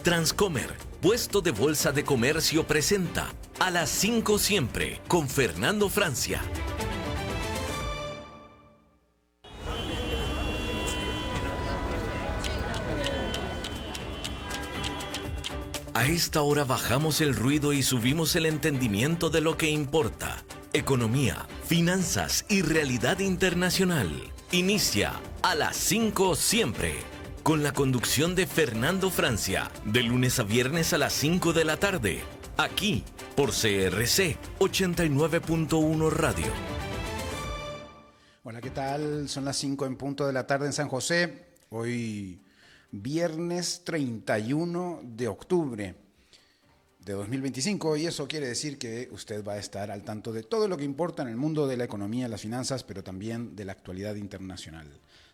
Transcomer, puesto de bolsa de comercio, presenta A las 5 siempre con Fernando Francia. A esta hora bajamos el ruido y subimos el entendimiento de lo que importa. Economía, finanzas y realidad internacional. Inicia A las 5 siempre, con la conducción de Fernando Francia, de lunes a viernes a las 5 de la tarde, aquí por CRC 89.1 Radio. Hola, ¿qué tal? Son las 5 en punto de la tarde en San José. Hoy viernes 31 de octubre de 2025, y eso quiere decir que usted va a estar al tanto de todo lo que importa en el mundo de la economía, las finanzas, pero también de la actualidad internacional.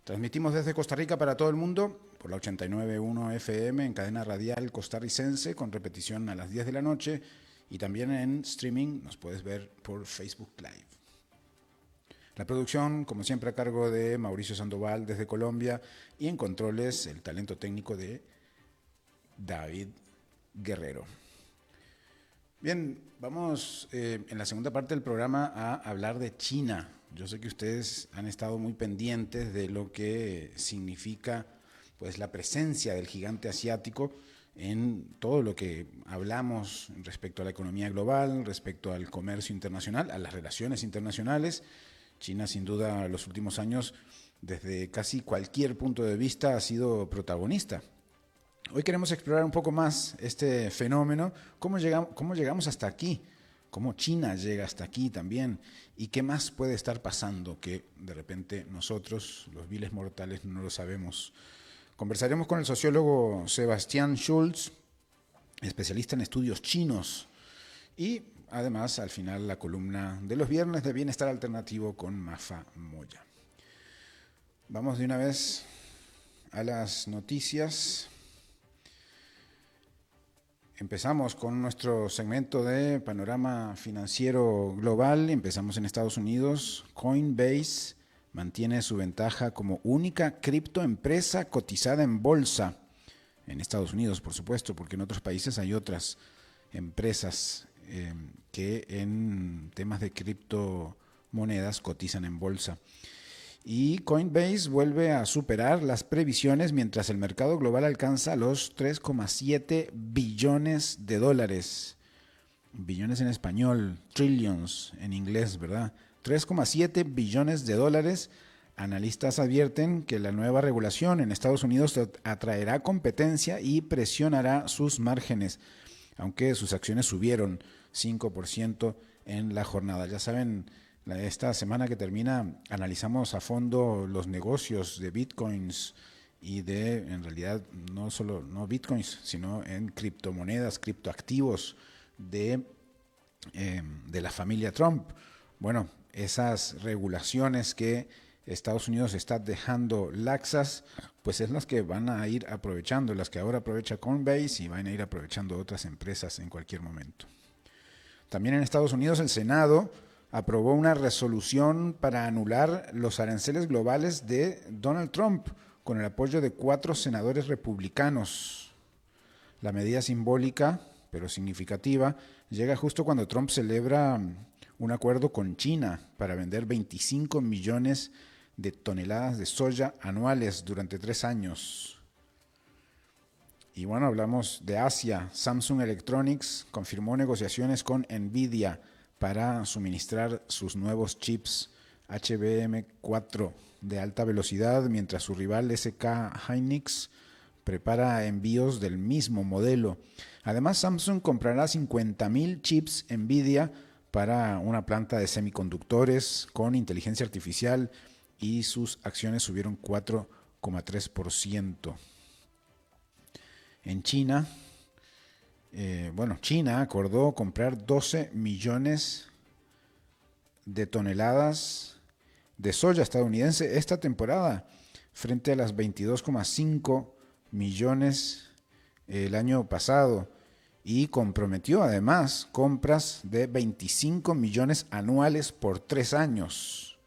Transmitimos desde Costa Rica para todo el mundo por la 89.1 FM en cadena radial costarricense, con repetición a las 10 de la noche, y también en streaming nos puedes ver por Facebook Live. La producción, como siempre, a cargo de Mauricio Sandoval desde Colombia, y en controles el talento técnico de David Guerrero. Bien, vamos en la segunda parte del programa a hablar de China. Yo sé que ustedes han estado muy pendientes de lo que significa pues la presencia del gigante asiático en todo lo que hablamos respecto a la economía global, respecto al comercio internacional, a las relaciones internacionales. China, sin duda, en los últimos años, desde casi cualquier punto de vista, ha sido protagonista. Hoy queremos explorar un poco más este fenómeno, cómo llegamos hasta aquí, cómo China llega hasta aquí también, y qué más puede estar pasando que de repente nosotros, los viles mortales, no lo sabemos. Conversaremos con el sociólogo Sebastián Schulz, especialista en estudios chinos, y además al final la columna de los viernes de Bienestar Alternativo con Mafa Moya. Vamos de una vez a las noticias. Empezamos con nuestro segmento de panorama financiero global. Empezamos en Estados Unidos. Coinbase mantiene su ventaja como única criptoempresa cotizada en bolsa. En Estados Unidos, por supuesto, porque en otros países hay otras empresas que en temas de criptomonedas cotizan en bolsa. Y Coinbase vuelve a superar las previsiones mientras el mercado global alcanza los 3,7 billones de dólares. Billones en español, trillions en inglés, ¿verdad? 3,7 billones de dólares. Analistas advierten que la nueva regulación en Estados Unidos atraerá competencia y presionará sus márgenes, aunque sus acciones subieron 5% en la jornada. Ya saben, esta semana que termina analizamos a fondo los negocios de bitcoins y en realidad no bitcoins, sino en criptomonedas, criptoactivos de la familia Trump. Bueno, esas regulaciones que Estados Unidos está dejando laxas, pues es las que van a ir aprovechando, las que ahora aprovecha Coinbase, y van a ir aprovechando otras empresas en cualquier momento. También en Estados Unidos el Senado aprobó una resolución para anular los aranceles globales de Donald Trump con el apoyo de 4 senadores republicanos. La medida simbólica, pero significativa, llega justo cuando Trump celebra un acuerdo con China para vender 25 millones de toneladas de soya anuales durante 3 años. Y bueno, hablamos de Asia. Samsung Electronics confirmó negociaciones con Nvidia para suministrar sus nuevos chips HBM4 de alta velocidad, mientras su rival SK Hynix prepara envíos del mismo modelo. Además, Samsung comprará 50,000 chips Nvidia para una planta de semiconductores con inteligencia artificial, y sus acciones subieron 4,3%. En China, China acordó comprar 12 millones de toneladas de soya estadounidense esta temporada, frente a las 22,5 millones el año pasado, y comprometió además compras de 25 millones anuales por 3 años.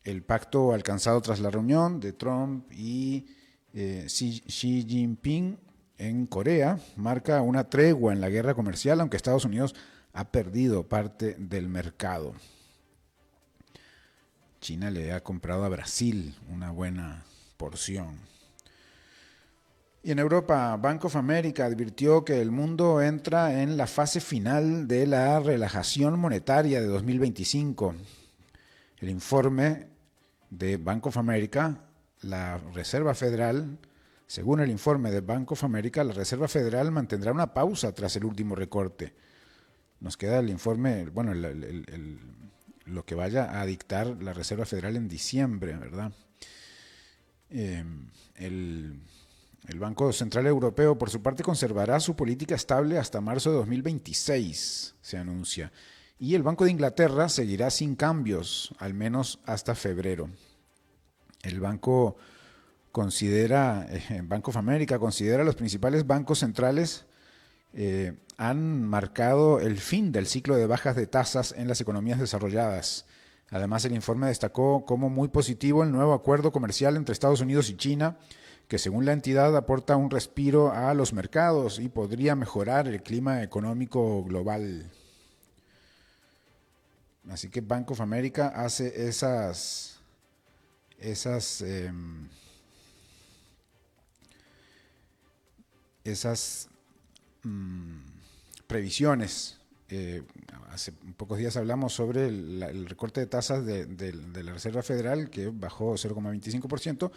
el pacto alcanzado tras la reunión de Trump y Xi Jinping en Corea marca una tregua en la guerra comercial, aunque Estados Unidos ha perdido parte del mercado. China le ha comprado a Brasil una buena porción. Y en Europa, Bank of America advirtió que el mundo entra en la fase final de la relajación monetaria de 2025. El informe de Bank of America, la Reserva Federal, según el informe de Bank of America, la Reserva Federal mantendrá una pausa tras el último recorte. Nos queda el informe, bueno, lo que vaya a dictar la Reserva Federal en diciembre, ¿verdad? El Banco Central Europeo, por su parte, conservará su política estable hasta marzo de 2026, se anuncia. Y el Banco de Inglaterra seguirá sin cambios, al menos hasta febrero. El Banco of America considera los principales bancos centrales han marcado el fin del ciclo de bajas de tasas en las economías desarrolladas. Además, el informe destacó como muy positivo el nuevo acuerdo comercial entre Estados Unidos y China, que según la entidad aporta un respiro a los mercados y podría mejorar el clima económico global. Así que Bank of America hace esas previsiones. Hace pocos días hablamos sobre el recorte de tasas de la Reserva Federal, que bajó 0,25%,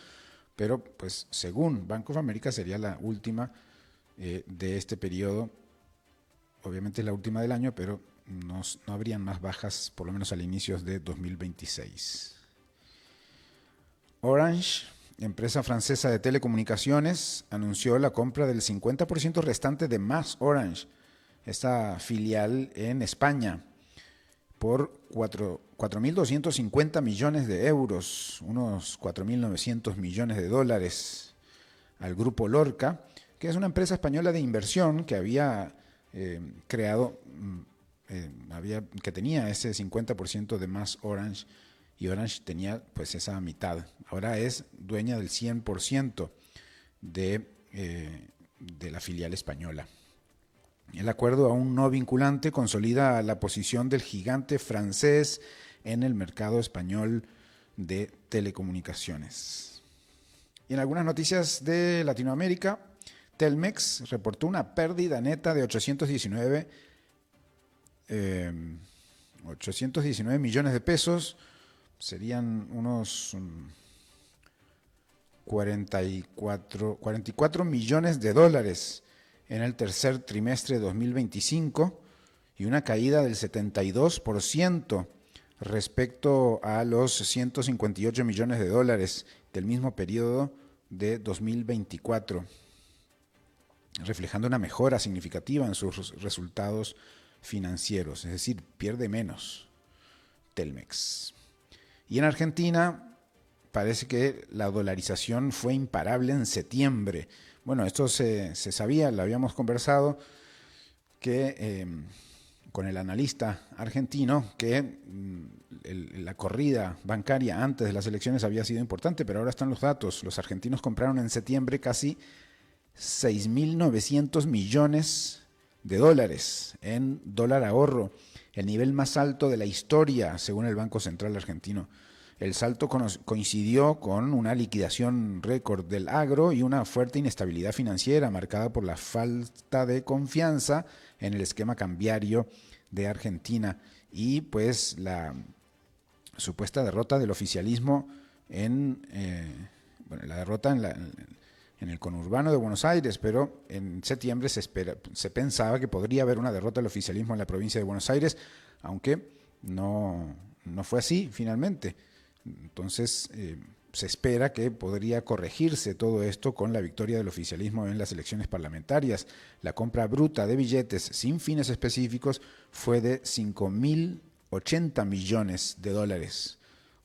pero pues según Bank of America sería la última de este periodo. Obviamente es la última del año, pero no habrían más bajas, por lo menos al inicio de 2026. Orange, empresa francesa de telecomunicaciones, anunció la compra del 50% restante de MasOrange, esta filial en España, por 4.250 millones de euros, unos 4.900 millones de dólares, al grupo Lorca, que es una empresa española de inversión que había que tenía ese 50% de MasOrange, y Orange tenía pues esa mitad. Ahora es dueña del 100% de la filial española. El acuerdo aún no vinculante consolida la posición del gigante francés en el mercado español de telecomunicaciones. Y en algunas noticias de Latinoamérica, Telmex reportó una pérdida neta de 819 millones de pesos, serían unos 44 millones de dólares en el tercer trimestre de 2025 y una caída del 72% respecto a los 158 millones de dólares del mismo periodo de 2024, reflejando una mejora significativa en sus resultados financieros, es decir, pierde menos Telmex. Y en Argentina parece que la dolarización fue imparable en septiembre. Bueno, esto se sabía, lo habíamos conversado, que con el analista argentino, que la corrida bancaria antes de las elecciones había sido importante, pero ahora están los datos. Los argentinos compraron en septiembre casi 6.900 millones de dólares en dólar ahorro, el nivel más alto de la historia, según el Banco Central argentino. El salto coincidió con una liquidación récord del agro y una fuerte inestabilidad financiera marcada por la falta de confianza en el esquema cambiario de Argentina y pues la supuesta derrota del oficialismo la derrota en el conurbano de Buenos Aires, pero en septiembre se pensaba que podría haber una derrota del oficialismo en la provincia de Buenos Aires, aunque no fue así finalmente. Entonces se espera que podría corregirse todo esto con la victoria del oficialismo en las elecciones parlamentarias. La compra bruta de billetes sin fines específicos fue de 5.080 millones de dólares,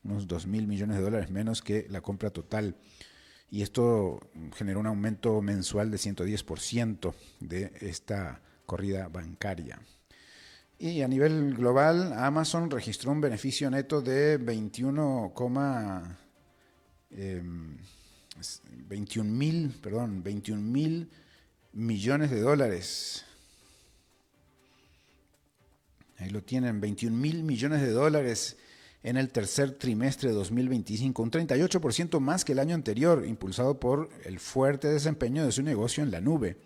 unos 2.000 millones de dólares menos que la compra total. Y esto generó un aumento mensual de 110% de esta corrida bancaria. Y a nivel global, Amazon registró un beneficio neto de 21 mil millones de dólares. Ahí lo tienen, 21 mil millones de dólares en el tercer trimestre de 2025, un 38% más que el año anterior, impulsado por el fuerte desempeño de su negocio en la nube.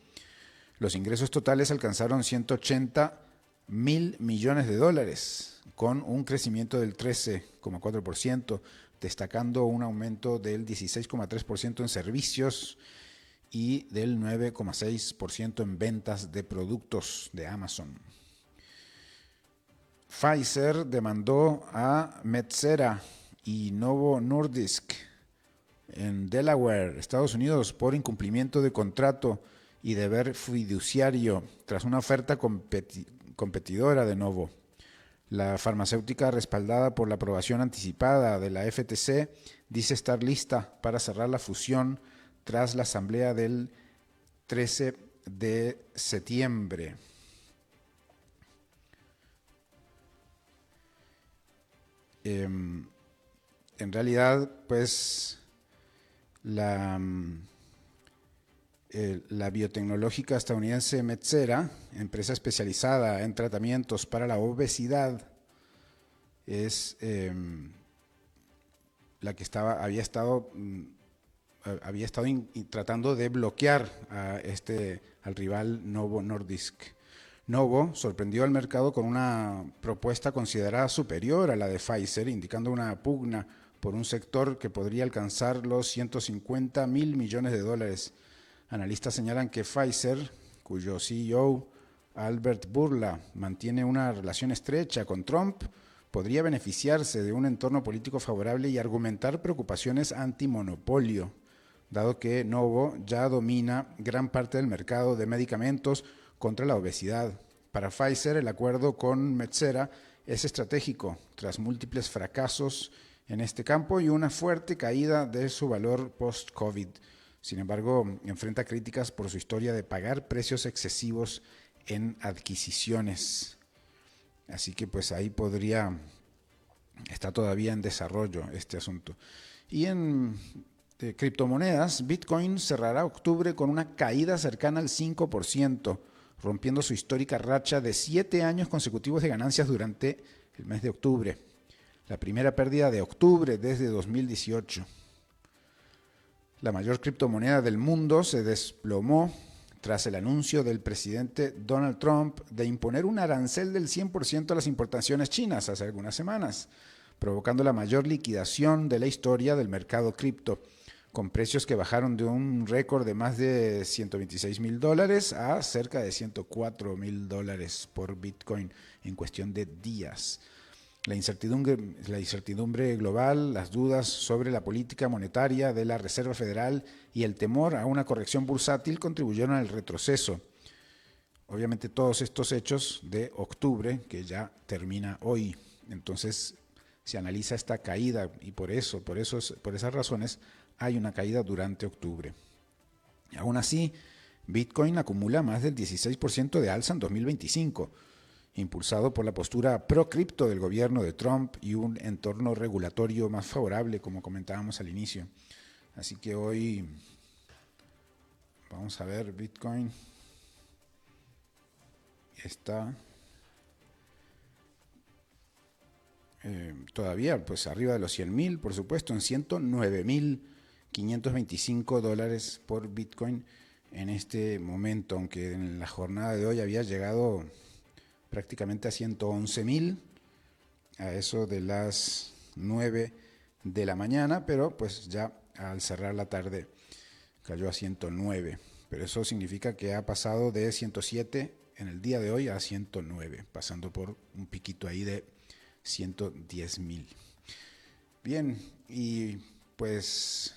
Los ingresos totales alcanzaron 180 mil millones de dólares, con un crecimiento del 13,4%, destacando un aumento del 16,3% en servicios y del 9,6% en ventas de productos de Amazon. Pfizer demandó a Metsera y Novo Nordisk en Delaware, Estados Unidos, por incumplimiento de contrato y deber fiduciario tras una oferta competidora de Novo. La farmacéutica, respaldada por la aprobación anticipada de la FTC, dice estar lista para cerrar la fusión tras la asamblea del 13 de septiembre. En realidad, pues, la biotecnológica estadounidense Metsera, empresa especializada en tratamientos para la obesidad, es la que había estado tratando de bloquear al rival Novo Nordisk. Novo sorprendió al mercado con una propuesta considerada superior a la de Pfizer, indicando una pugna por un sector que podría alcanzar los 150 mil millones de dólares. Analistas señalan que Pfizer, cuyo CEO Albert Bourla mantiene una relación estrecha con Trump, podría beneficiarse de un entorno político favorable y argumentar preocupaciones antimonopolio, dado que Novo ya domina gran parte del mercado de medicamentos contra la obesidad. Para Pfizer, el acuerdo con Metsera es estratégico, tras múltiples fracasos en este campo y una fuerte caída de su valor post-COVID. Sin embargo, enfrenta críticas por su historia de pagar precios excesivos en adquisiciones. Así que pues ahí está todavía en desarrollo este asunto. Y en criptomonedas, Bitcoin cerrará octubre con una caída cercana al 5%, rompiendo su histórica racha de 7 años consecutivos de ganancias durante el mes de octubre. La primera pérdida de octubre desde 2018. La mayor criptomoneda del mundo se desplomó tras el anuncio del presidente Donald Trump de imponer un arancel del 100% a las importaciones chinas hace algunas semanas, provocando la mayor liquidación de la historia del mercado cripto, con precios que bajaron de un récord de más de $126,000 a cerca de $104,000 por Bitcoin en cuestión de días. La incertidumbre global, las dudas sobre la política monetaria de la Reserva Federal y el temor a una corrección bursátil contribuyeron al retroceso. Obviamente todos estos hechos de octubre, que ya termina hoy. Entonces se analiza esta caída y por esas razones hay una caída durante octubre. Aún así, Bitcoin acumula más del 16% de alza en 2025, impulsado por la postura pro-cripto del gobierno de Trump y un entorno regulatorio más favorable, como comentábamos al inicio. Así que hoy vamos a ver, Bitcoin está todavía pues arriba de los 100,000, por supuesto, en $109,525 por Bitcoin en este momento, aunque en la jornada de hoy había llegado prácticamente a 111,000 a eso de las 9 de la mañana, pero pues ya al cerrar la tarde cayó a 109, pero eso significa que ha pasado de 107 en el día de hoy a 109, pasando por un piquito ahí de 110,000. Bien, y pues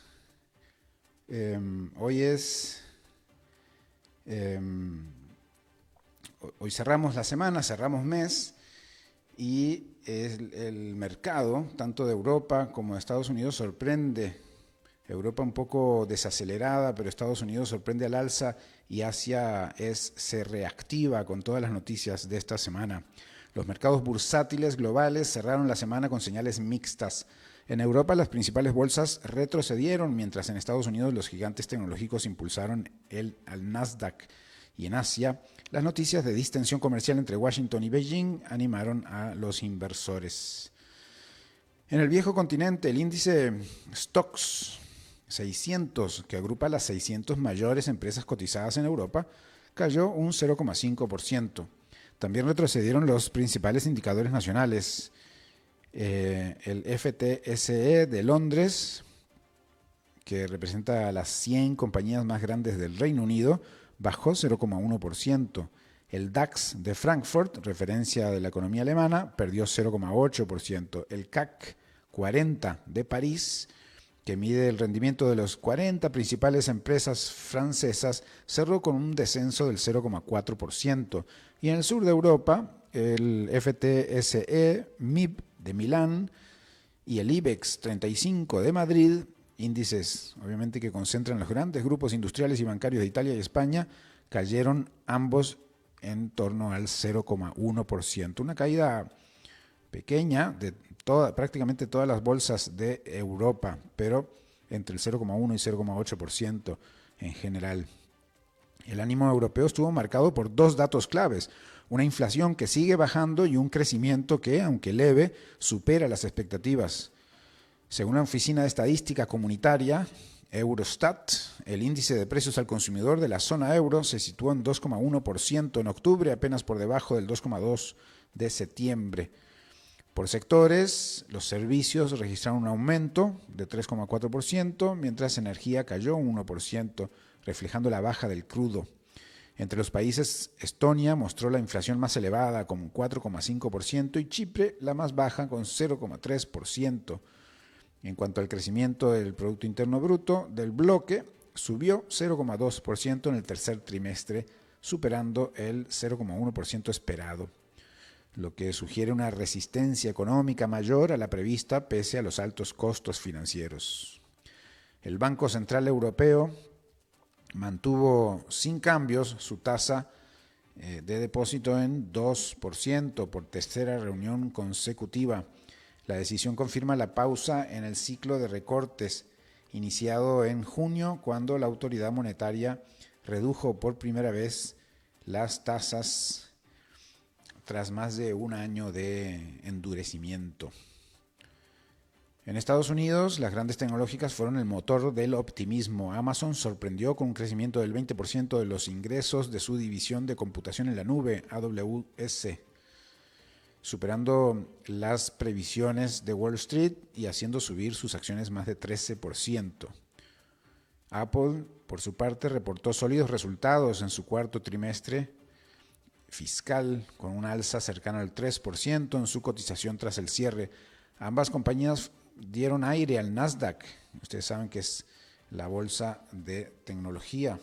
hoy cerramos la semana, cerramos mes, y el mercado, tanto de Europa como de Estados Unidos, sorprende. Europa un poco desacelerada, pero Estados Unidos sorprende al alza y Asia se reactiva con todas las noticias de esta semana. Los mercados bursátiles globales cerraron la semana con señales mixtas. En Europa las principales bolsas retrocedieron, mientras en Estados Unidos los gigantes tecnológicos impulsaron al Nasdaq. Y en Asia, las noticias de distensión comercial entre Washington y Beijing animaron a los inversores. En el viejo continente, el índice Stocks 600, que agrupa las 600 mayores empresas cotizadas en Europa, cayó un 0,5%. También retrocedieron los principales indicadores nacionales. El FTSE de Londres, que representa a las 100 compañías más grandes del Reino Unido, bajó 0,1%. El DAX de Frankfurt, referencia de la economía alemana, perdió 0,8%. El CAC 40 de París, que mide el rendimiento de las 40 principales empresas francesas, cerró con un descenso del 0,4%. Y en el sur de Europa, el FTSE MIB de Milán y el IBEX 35 de Madrid, índices obviamente que concentran los grandes grupos industriales y bancarios de Italia y España, cayeron ambos en torno al 0,1%. Una caída pequeña de prácticamente todas las bolsas de Europa, pero entre el 0,1 y 0,8% en general. El ánimo europeo estuvo marcado por dos datos claves: una inflación que sigue bajando y un crecimiento que, aunque leve, supera las expectativas. Según la Oficina de Estadística Comunitaria, Eurostat, el índice de precios al consumidor de la zona euro se situó en 2,1% en octubre, apenas por debajo del 2,2% de septiembre. Por sectores, los servicios registraron un aumento de 3,4%, mientras energía cayó un 1%, reflejando la baja del crudo. Entre los países, Estonia mostró la inflación más elevada con 4,5% y Chipre la más baja con 0,3%. En cuanto al crecimiento del Producto Interno Bruto del bloque, subió 0,2% en el tercer trimestre, superando el 0,1% esperado, lo que sugiere una resistencia económica mayor a la prevista pese a los altos costos financieros. El Banco Central Europeo mantuvo sin cambios su tasa de depósito en 2% por tercera reunión consecutiva. La decisión confirma la pausa en el ciclo de recortes iniciado en junio, cuando la autoridad monetaria redujo por primera vez las tasas tras más de un año de endurecimiento. En Estados Unidos, las grandes tecnológicas fueron el motor del optimismo. Amazon sorprendió con un crecimiento del 20% de los ingresos de su división de computación en la nube, AWS, superando las previsiones de Wall Street y haciendo subir sus acciones más de 13%. Apple, por su parte, reportó sólidos resultados en su cuarto trimestre fiscal, con una alza cercana al 3% en su cotización tras el cierre. Ambas compañías dieron aire al Nasdaq, ustedes saben que es la bolsa de tecnología,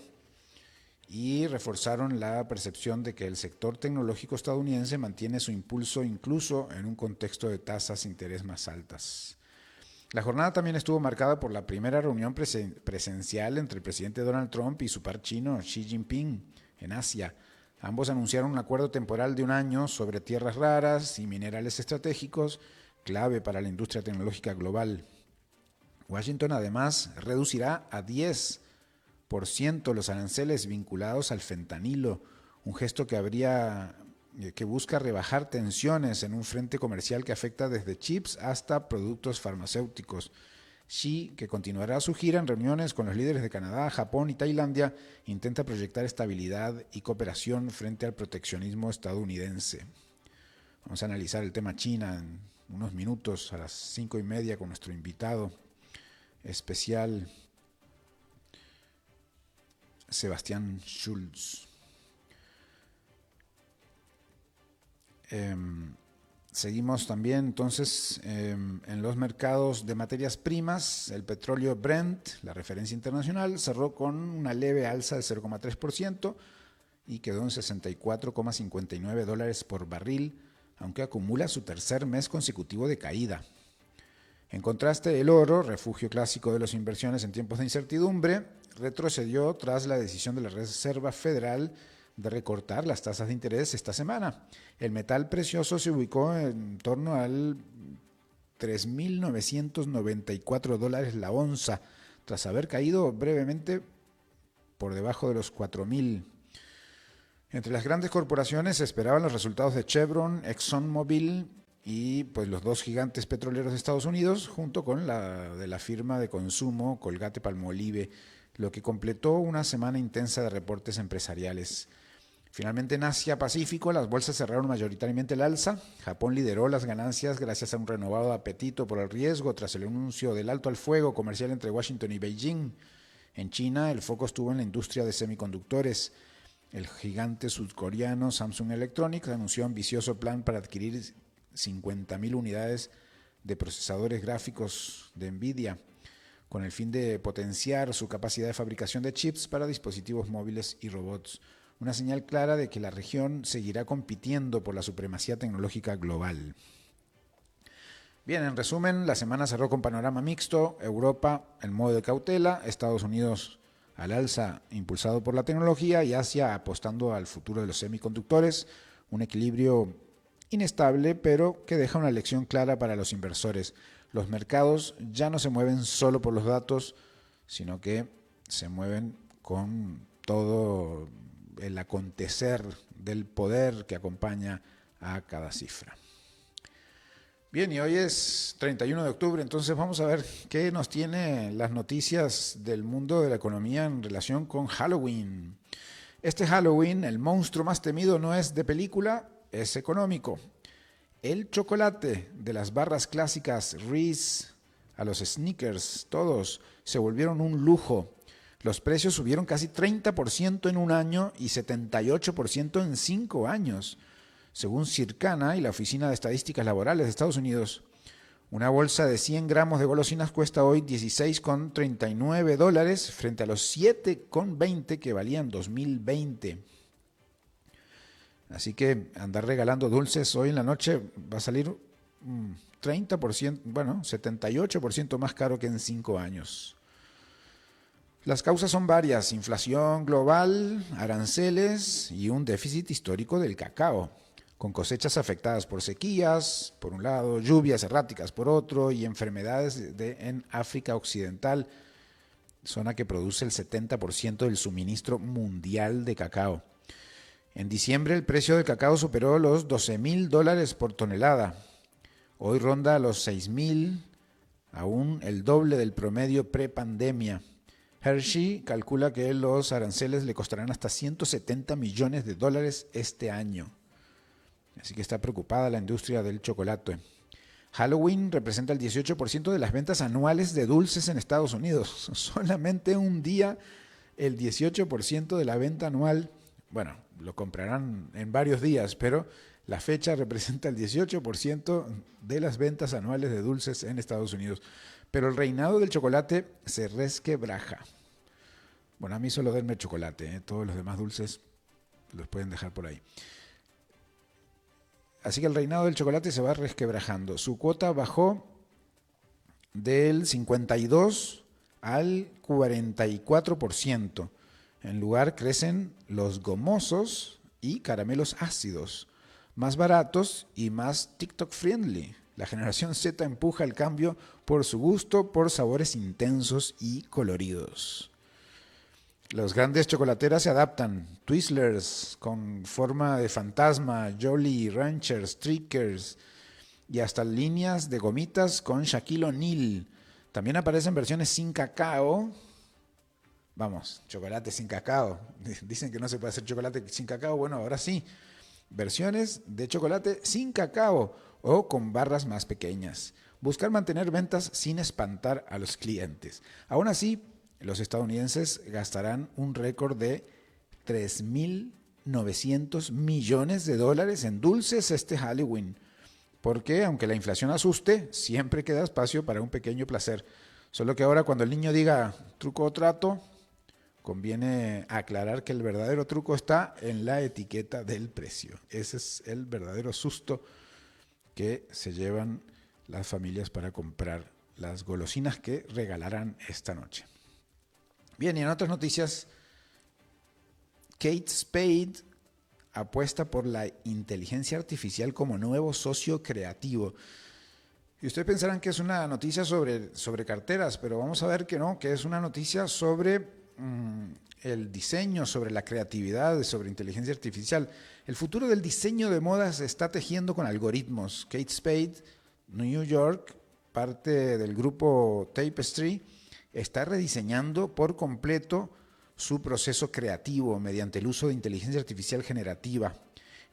y reforzaron la percepción de que el sector tecnológico estadounidense mantiene su impulso incluso en un contexto de tasas de interés más altas. La jornada también estuvo marcada por la primera reunión presencial entre el presidente Donald Trump y su par chino Xi Jinping en Asia. Ambos anunciaron un acuerdo temporal de un año sobre tierras raras y minerales estratégicos, clave para la industria tecnológica global. Washington además reducirá a 10% los aranceles vinculados al fentanilo, un gesto que busca rebajar tensiones en un frente comercial que afecta desde chips hasta productos farmacéuticos. Xi, que continuará su gira en reuniones con los líderes de Canadá, Japón y Tailandia, intenta proyectar estabilidad y cooperación frente al proteccionismo estadounidense. Vamos a analizar el tema China en unos minutos, a las 5:30, con nuestro invitado especial, Sebastián Schulz. Seguimos también entonces en los mercados de materias primas. El petróleo Brent, la referencia internacional, cerró con una leve alza de 0,3% y quedó en $64,59 por barril, aunque acumula su tercer mes consecutivo de caída. En contraste, el oro, refugio clásico de las inversiones en tiempos de incertidumbre, retrocedió tras la decisión de la Reserva Federal de recortar las tasas de interés esta semana. El metal precioso se ubicó en torno al $3.994 la onza, tras haber caído brevemente por debajo de los 4.000. Entre las grandes corporaciones se esperaban los resultados de Chevron, ExxonMobil y pues los dos gigantes petroleros de Estados Unidos, junto con la de la firma de consumo Colgate-Palmolive, lo que completó una semana intensa de reportes empresariales. Finalmente, en Asia-Pacífico, las bolsas cerraron mayoritariamente al alza. Japón lideró las ganancias gracias a un renovado apetito por el riesgo tras el anuncio del alto al fuego comercial entre Washington y Beijing. En China, el foco estuvo en la industria de semiconductores. El gigante sudcoreano Samsung Electronics anunció un ambicioso plan para adquirir 50.000 unidades de procesadores gráficos de Nvidia, con el fin de potenciar su capacidad de fabricación de chips para dispositivos móviles y robots. Una señal clara de que la región seguirá compitiendo por la supremacía tecnológica global. Bien, en resumen, la semana cerró con panorama mixto. Europa en modo de cautela, Estados Unidos al alza impulsado por la tecnología y Asia apostando al futuro de los semiconductores. Un equilibrio inestable, pero que deja una lección clara para los inversores. Los mercados ya no se mueven solo por los datos, sino que se mueven con todo el acontecer del poder que acompaña a cada cifra. Bien, y hoy es 31 de octubre, entonces vamos a ver qué nos tiene las noticias del mundo de la economía en relación con Halloween. Este Halloween, el monstruo más temido no es de película, es económico. El chocolate de las barras clásicas Reese a los Snickers, todos se volvieron un lujo. Los precios subieron casi 30% en un año y 78% en 5 años. Según Circana y la Oficina de Estadísticas Laborales de Estados Unidos, una bolsa de 100 gramos de golosinas cuesta hoy $16,39 frente a los $7,20 que valían en 2020. Así que andar regalando dulces hoy en la noche va a salir 30%, 78% más caro que en 5 años. Las causas son varias: inflación global, aranceles y un déficit histórico del cacao, con cosechas afectadas por sequías, por un lado, lluvias erráticas por otro, y enfermedades en África Occidental, zona que produce el 70% del suministro mundial de cacao. En diciembre el precio del cacao superó los $12,000 por tonelada. Hoy ronda los $6,000, aún el doble del promedio prepandemia. Hershey calcula que los aranceles le costarán hasta $170 millones este año. Así que está preocupada la industria del chocolate. Halloween representa el 18% de las ventas anuales de dulces en Estados Unidos. Solamente un día el 18% de la venta anual. Bueno, lo comprarán en varios días, pero la fecha representa el 18% de las ventas anuales de dulces en Estados Unidos. Pero el reinado del chocolate se resquebraja. Bueno, a mí solo denme chocolate, todos los demás dulces los pueden dejar por ahí. Así que el reinado del chocolate se va resquebrajando. Su cuota bajó del 52 al 44%. En lugar crecen los gomosos y caramelos ácidos, más baratos y más TikTok friendly. La generación Z empuja el cambio por su gusto por sabores intensos y coloridos. Los grandes chocolateras se adaptan. Twizzlers con forma de fantasma, Jolly Ranchers, Trickers y hasta líneas de gomitas con Shaquille O'Neal. También aparecen versiones sin cacao. Vamos, chocolate sin cacao. Dicen que no se puede hacer chocolate sin cacao. Bueno, ahora sí. Versiones de chocolate sin cacao o con barras más pequeñas. Buscar mantener ventas sin espantar a los clientes. Aún así, los estadounidenses gastarán un récord de $3.900 millones en dulces este Halloween. Porque, aunque la inflación asuste, siempre queda espacio para un pequeño placer. Solo que ahora, cuando el niño diga truco o trato, conviene aclarar que el verdadero truco está en la etiqueta del precio. Ese es el verdadero susto que se llevan las familias para comprar las golosinas que regalarán esta noche. Bien, y en otras noticias, Kate Spade apuesta por la inteligencia artificial como nuevo socio creativo. Y ustedes pensarán que es una noticia sobre carteras, pero vamos a ver que no, que es una noticia sobre el diseño, sobre la creatividad, sobre inteligencia artificial. El futuro del diseño de modas se está tejiendo con algoritmos. Kate Spade, New York, parte del grupo Tapestry, está rediseñando por completo su proceso creativo mediante el uso de inteligencia artificial generativa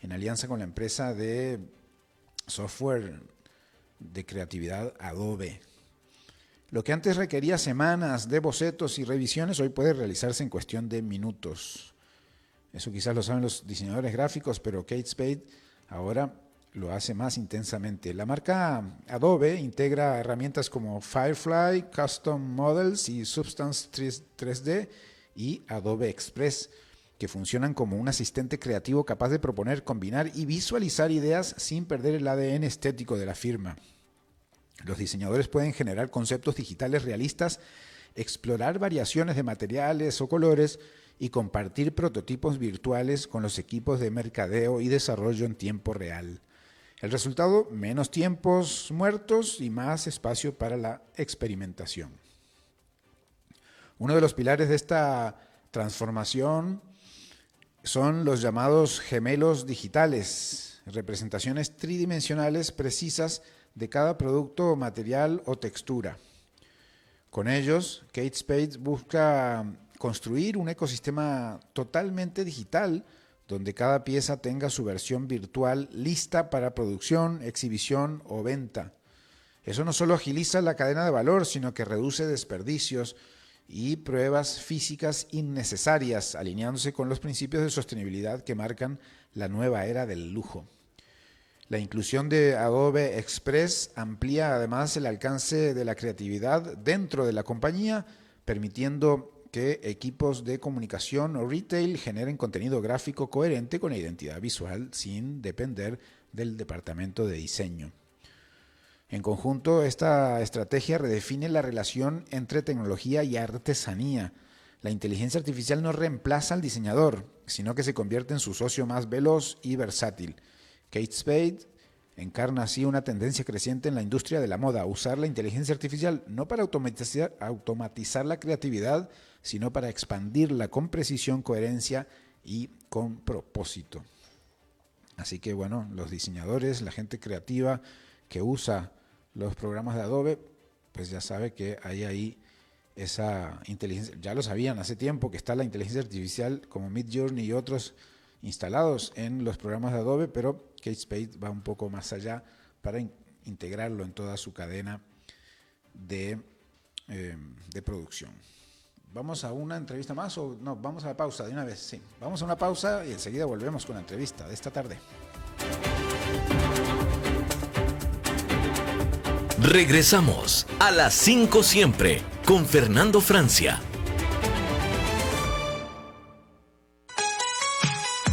en alianza con la empresa de software de creatividad Adobe. Lo que antes requería semanas de bocetos y revisiones, hoy puede realizarse en cuestión de minutos. Eso quizás lo saben los diseñadores gráficos, pero Kate Spade ahora lo hace más intensamente. La marca Adobe integra herramientas como Firefly, Custom Models y Substance 3D y Adobe Express, que funcionan como un asistente creativo capaz de proponer, combinar y visualizar ideas sin perder el ADN estético de la firma. Los diseñadores pueden generar conceptos digitales realistas, explorar variaciones de materiales o colores y compartir prototipos virtuales con los equipos de mercadeo y desarrollo en tiempo real. El resultado, menos tiempos muertos y más espacio para la experimentación. Uno de los pilares de esta transformación son los llamados gemelos digitales, representaciones tridimensionales precisas de cada producto, material o textura. Con ellos, Kate Spade busca construir un ecosistema totalmente digital donde cada pieza tenga su versión virtual lista para producción, exhibición o venta. Eso no solo agiliza la cadena de valor, sino que reduce desperdicios y pruebas físicas innecesarias, alineándose con los principios de sostenibilidad que marcan la nueva era del lujo. La inclusión de Adobe Express amplía además el alcance de la creatividad dentro de la compañía, permitiendo que equipos de comunicación o retail generen contenido gráfico coherente con la identidad visual sin depender del departamento de diseño. En conjunto, esta estrategia redefine la relación entre tecnología y artesanía. La inteligencia artificial no reemplaza al diseñador, sino que se convierte en su socio más veloz y versátil. Kate Spade encarna así una tendencia creciente en la industria de la moda, usar la inteligencia artificial no para automatizar la creatividad, sino para expandirla con precisión, coherencia y con propósito. Así que bueno, los diseñadores, la gente creativa que usa los programas de Adobe, pues ya sabe que hay ahí esa inteligencia. Ya lo sabían hace tiempo que está la inteligencia artificial como Midjourney y otros instalados en los programas de Adobe, pero Kate Spade va un poco más allá para integrarlo en toda su cadena de producción. ¿Vamos a una entrevista más o no? Vamos a la pausa de una vez. Sí, vamos a una pausa y enseguida volvemos con la entrevista de esta tarde. Regresamos a las 5 siempre con Fernando Francia.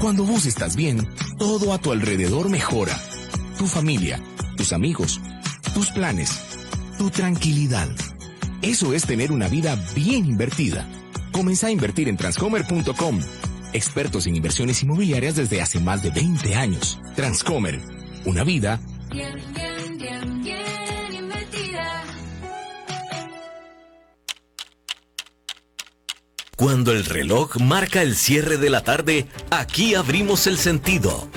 Cuando vos estás bien, todo a tu alrededor mejora. Tu familia, tus amigos, tus planes, tu tranquilidad. Eso es tener una vida bien invertida. Comenzá a invertir en Transcomer.com. Expertos en inversiones inmobiliarias desde hace más de 20 años. Transcomer, una vida bien invertida. Cuando el reloj marca el cierre de la tarde, aquí abrimos el sentido.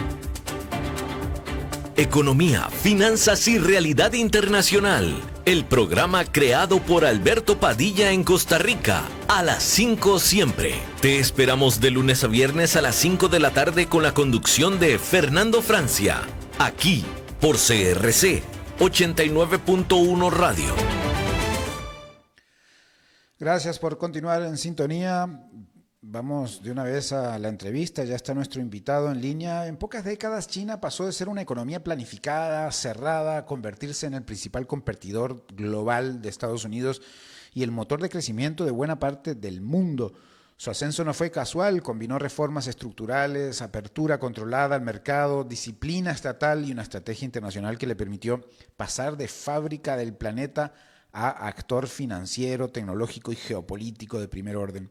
Economía, finanzas y realidad internacional. El programa creado por Alberto Padilla en Costa Rica. A las 5 siempre. Te esperamos de lunes a viernes a las 5 de la tarde con la conducción de Fernando Francia. Aquí, por CRC 89.1 Radio. Gracias por continuar en sintonía. Vamos de una vez a la entrevista. Ya está nuestro invitado en línea. En pocas décadas, China pasó de ser una economía planificada, cerrada, a convertirse en el principal competidor global de Estados Unidos y el motor de crecimiento de buena parte del mundo. Su ascenso no fue casual, combinó reformas estructurales, apertura controlada al mercado, disciplina estatal y una estrategia internacional que le permitió pasar de fábrica del planeta a actor financiero, tecnológico y geopolítico de primer orden.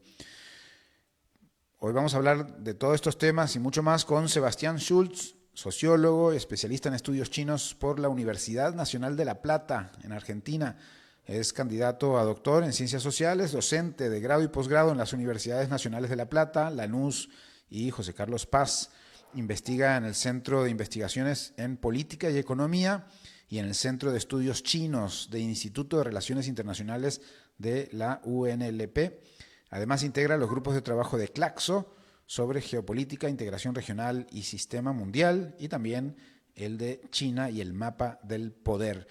Hoy vamos a hablar de todos estos temas y mucho más con Sebastián Schultz, sociólogo, especialista en estudios chinos por la Universidad Nacional de La Plata, en Argentina. Es candidato a doctor en Ciencias Sociales, docente de grado y posgrado en las Universidades Nacionales de La Plata, Lanús y José Carlos Paz. Investiga en el Centro de Investigaciones en Política y Economía y en el Centro de Estudios Chinos del Instituto de Relaciones Internacionales de la UNLP. Además, integra los grupos de trabajo de Claxo sobre geopolítica, integración regional y sistema mundial, y también el de China y el mapa del poder.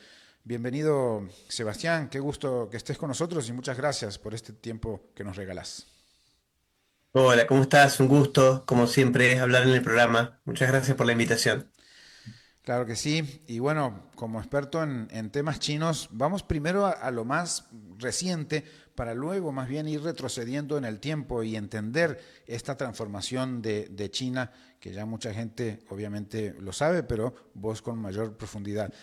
Bienvenido, Sebastián, qué gusto que estés con nosotros y muchas gracias por este tiempo que nos regalás. Hola, ¿cómo estás? Un gusto, como siempre, hablar en el programa. Muchas gracias por la invitación. Claro que sí, y bueno, como experto en temas chinos, vamos primero a lo más reciente para luego más bien ir retrocediendo en el tiempo y entender esta transformación de China, que ya mucha gente obviamente lo sabe, pero vos con mayor profundidad.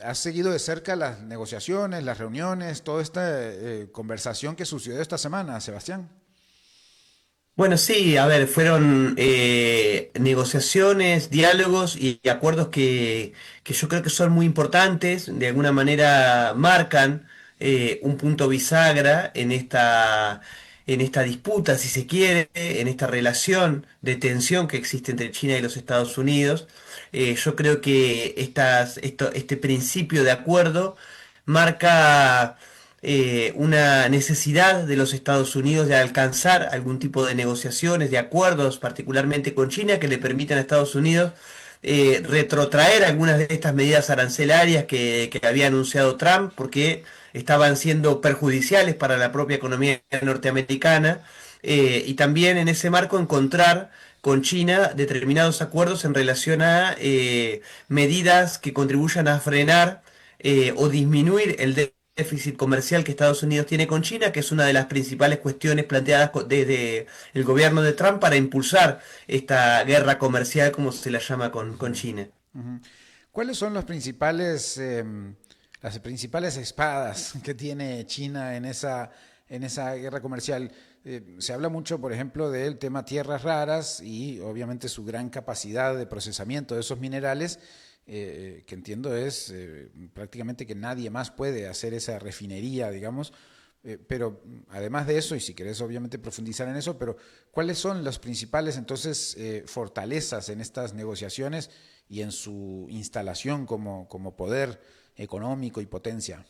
¿Has seguido de cerca las negociaciones, las reuniones, toda esta conversación que sucedió esta semana, Sebastián? Bueno, sí, a ver, fueron negociaciones, diálogos y acuerdos que yo creo que son muy importantes, de alguna manera marcan un punto bisagra en esta disputa, si se quiere, en esta relación de tensión que existe entre China y los Estados Unidos. Yo creo que este principio de acuerdo marca una necesidad de los Estados Unidos de alcanzar algún tipo de negociaciones, de acuerdos, particularmente con China, que le permitan a Estados Unidos retrotraer algunas de estas medidas arancelarias que había anunciado Trump, porque estaban siendo perjudiciales para la propia economía norteamericana, y también en ese marco encontrar con China determinados acuerdos en relación a medidas que contribuyan a frenar o disminuir el déficit comercial que Estados Unidos tiene con China, que es una de las principales cuestiones planteadas desde el gobierno de Trump para impulsar esta guerra comercial, como se la llama, con China. Uh-huh. ¿Cuáles son las principales espadas que tiene China en esa guerra comercial? Se habla mucho, por ejemplo, del tema tierras raras y obviamente su gran capacidad de procesamiento de esos minerales, que entiendo es prácticamente que nadie más puede hacer esa refinería, digamos, pero además de eso, y si querés obviamente profundizar en eso, pero ¿cuáles son las principales entonces fortalezas en estas negociaciones y en su instalación como poder económico y potencia?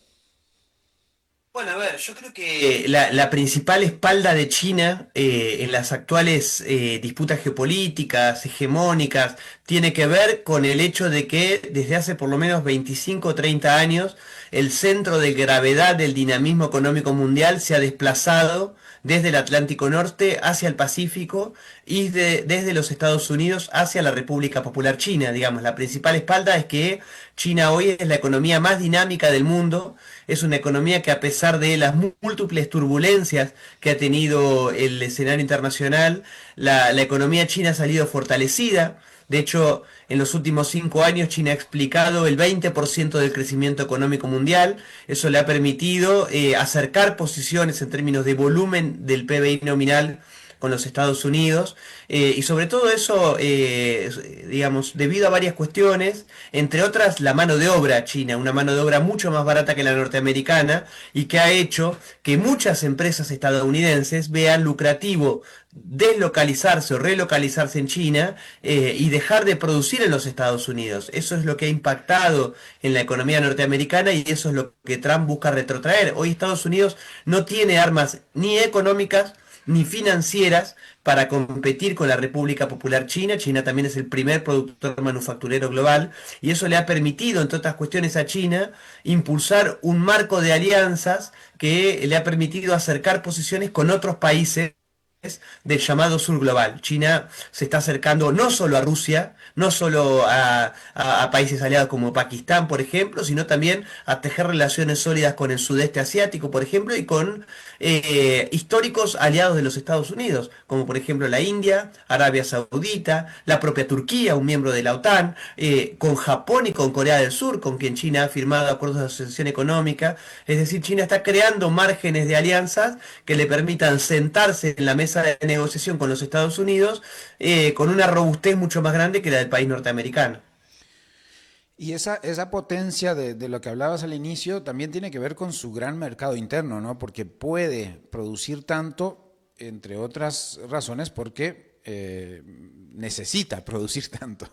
Bueno, a ver, yo creo que la principal espalda de China en las actuales disputas geopolíticas, hegemónicas, tiene que ver con el hecho de que desde hace por lo menos 25 o 30 años el centro de gravedad del dinamismo económico mundial se ha desplazado desde el Atlántico Norte hacia el Pacífico y desde los Estados Unidos hacia la República Popular China. Digamos, la principal espalda es que China hoy es la economía más dinámica del mundo, es una economía que, a pesar de las múltiples turbulencias que ha tenido el escenario internacional, la economía china ha salido fortalecida. De hecho, en los últimos 5 años China ha explicado el 20% del crecimiento económico mundial. Eso le ha permitido acercar posiciones en términos de volumen del PBI nominal con los Estados Unidos, y sobre todo eso, digamos, debido a varias cuestiones, entre otras la mano de obra china, una mano de obra mucho más barata que la norteamericana, y que ha hecho que muchas empresas estadounidenses vean lucrativo deslocalizarse o relocalizarse en China y dejar de producir en los Estados Unidos. Eso es lo que ha impactado en la economía norteamericana y eso es lo que Trump busca retrotraer. Hoy Estados Unidos no tiene armas ni económicas ni financieras para competir con la República Popular China. China también es el primer productor manufacturero global y eso le ha permitido, entre otras cuestiones, a China impulsar un marco de alianzas que le ha permitido acercar posiciones con otros países del llamado sur global. China se está acercando no solo a Rusia, no solo a países aliados como Pakistán, por ejemplo, sino también a tejer relaciones sólidas con el sudeste asiático, por ejemplo, y con históricos aliados de los Estados Unidos, como por ejemplo la India, Arabia Saudita, la propia Turquía, un miembro de la OTAN, con Japón y con Corea del Sur, con quien China ha firmado acuerdos de asociación económica. Es decir, China está creando márgenes de alianzas que le permitan sentarse en la mesa mesa de negociación con los Estados Unidos con una robustez mucho más grande que la del país norteamericano. Y esa potencia de lo que hablabas al inicio también tiene que ver con su gran mercado interno, ¿no? Porque puede producir tanto, entre otras razones, porque necesita producir tanto.